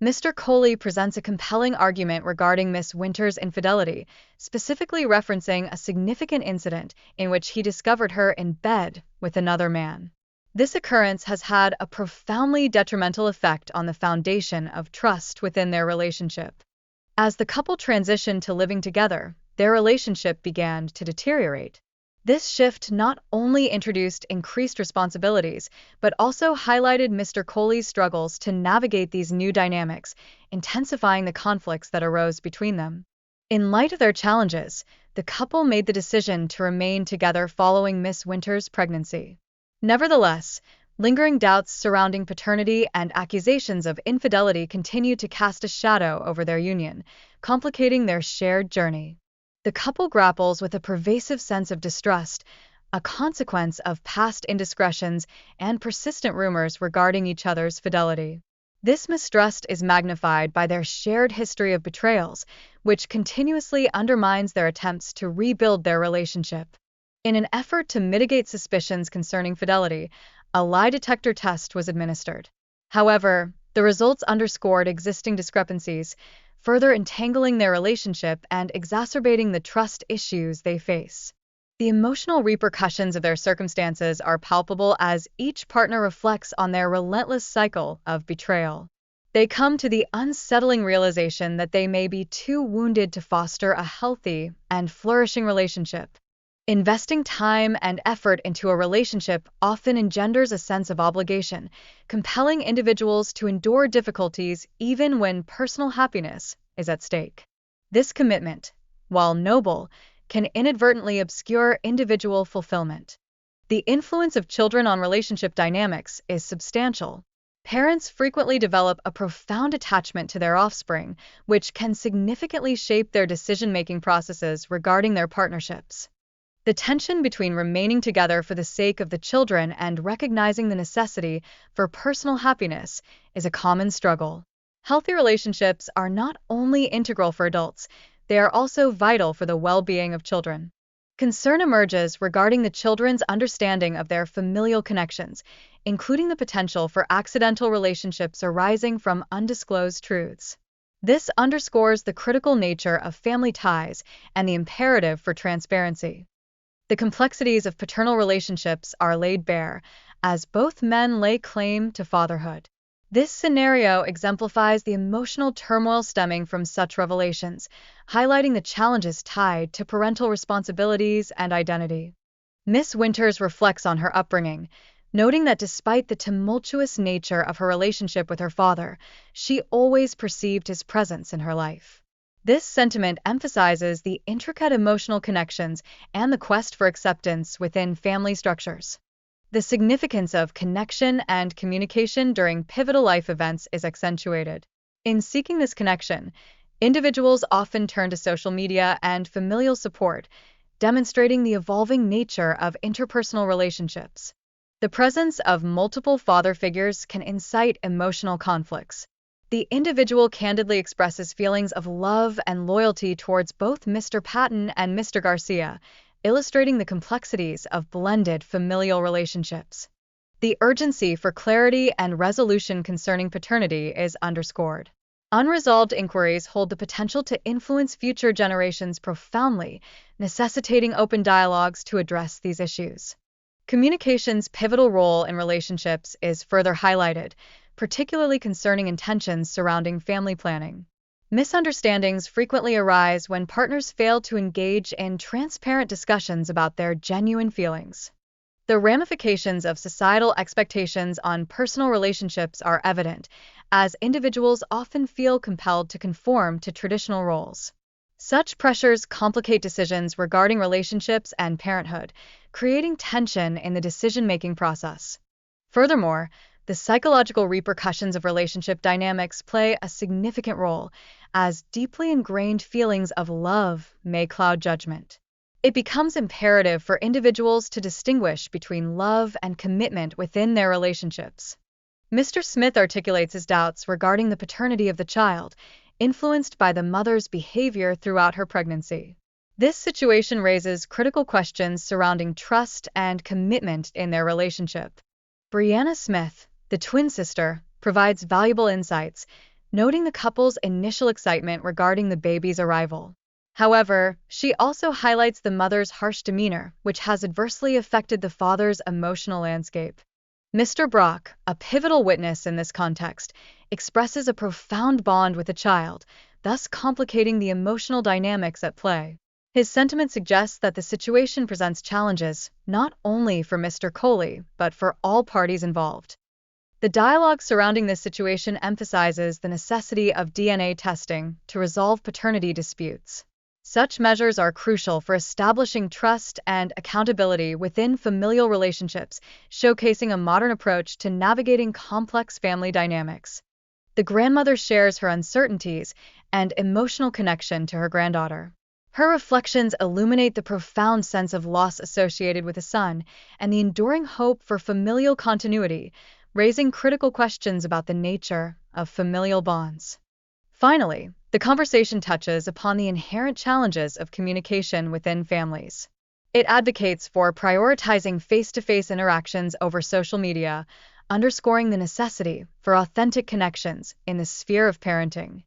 Mr. Coley presents a compelling argument regarding Miss Winter's infidelity, specifically referencing a significant incident in which he discovered her in bed with another man. This occurrence has had a profoundly detrimental effect on the foundation of trust within their relationship. As the couple transitioned to living together, their relationship began to deteriorate. This shift not only introduced increased responsibilities, but also highlighted Mr. Coley's struggles to navigate these new dynamics, intensifying the conflicts that arose between them. In light of their challenges, the couple made the decision to remain together following Miss Winter's pregnancy. Nevertheless, lingering doubts surrounding paternity and accusations of infidelity continue to cast a shadow over their union, complicating their shared journey. The couple grapples with a pervasive sense of distrust, a consequence of past indiscretions and persistent rumors regarding each other's fidelity. This mistrust is magnified by their shared history of betrayals, which continuously undermines their attempts to rebuild their relationship. In an effort to mitigate suspicions concerning fidelity, a lie detector test was administered. However, the results underscored existing discrepancies, further entangling their relationship and exacerbating the trust issues they face. The emotional repercussions of their circumstances are palpable as each partner reflects on their relentless cycle of betrayal. They come to the unsettling realization that they may be too wounded to foster a healthy and flourishing relationship. Investing time and effort into a relationship often engenders a sense of obligation, compelling individuals to endure difficulties even when personal happiness is at stake. This commitment, while noble, can inadvertently obscure individual fulfillment. The influence of children on relationship dynamics is substantial. Parents frequently develop a profound attachment to their offspring, which can significantly shape their decision-making processes regarding their partnerships. The tension between remaining together for the sake of the children and recognizing the necessity for personal happiness is a common struggle. Healthy relationships are not only integral for adults, they are also vital for the well-being of children. Concern emerges regarding the children's understanding of their familial connections, including the potential for accidental relationships arising from undisclosed truths. This underscores the critical nature of family ties and the imperative for transparency. The complexities of paternal relationships are laid bare, as both men lay claim to fatherhood. This scenario exemplifies the emotional turmoil stemming from such revelations, highlighting the challenges tied to parental responsibilities and identity. Miss Winters reflects on her upbringing, noting that despite the tumultuous nature of her relationship with her father, she always perceived his presence in her life. This sentiment emphasizes the intricate emotional connections and the quest for acceptance within family structures. The significance of connection and communication during pivotal life events is accentuated. In seeking this connection, individuals often turn to social media and familial support, demonstrating the evolving nature of interpersonal relationships. The presence of multiple father figures can incite emotional conflicts. The individual candidly expresses feelings of love and loyalty towards both Mr. Patton and Mr. Garcia, illustrating the complexities of blended familial relationships. The urgency for clarity and resolution concerning paternity is underscored. Unresolved inquiries hold the potential to influence future generations profoundly, necessitating open dialogues to address these issues. Communication's pivotal role in relationships is further highlighted, particularly concerning intentions surrounding family planning. Misunderstandings frequently arise when partners fail to engage in transparent discussions about their genuine feelings. The ramifications of societal expectations on personal relationships are evident, as individuals often feel compelled to conform to traditional roles. Such pressures complicate decisions regarding relationships and parenthood, creating tension in the decision-making process. Furthermore, the psychological repercussions of relationship dynamics play a significant role, as deeply ingrained feelings of love may cloud judgment. It becomes imperative for individuals to distinguish between love and commitment within their relationships. Mr. Smith articulates his doubts regarding the paternity of the child, influenced by the mother's behavior throughout her pregnancy. This situation raises critical questions surrounding trust and commitment in their relationship. Brianna Smith, the twin sister, provides valuable insights, noting the couple's initial excitement regarding the baby's arrival. However, she also highlights the mother's harsh demeanor, which has adversely affected the father's emotional landscape. Mr. Brock, a pivotal witness in this context, expresses a profound bond with the child, thus complicating the emotional dynamics at play. His sentiment suggests that the situation presents challenges, not only for Mr. Collie, but for all parties involved. The dialogue surrounding this situation emphasizes the necessity of DNA testing to resolve paternity disputes. Such measures are crucial for establishing trust and accountability within familial relationships, showcasing a modern approach to navigating complex family dynamics. The grandmother shares her uncertainties and emotional connection to her granddaughter. Her reflections illuminate the profound sense of loss associated with a son and the enduring hope for familial continuity, raising critical questions about the nature of familial bonds. Finally, the conversation touches upon the inherent challenges of communication within families. It advocates for prioritizing face-to-face interactions over social media, underscoring the necessity for authentic connections in the sphere of parenting.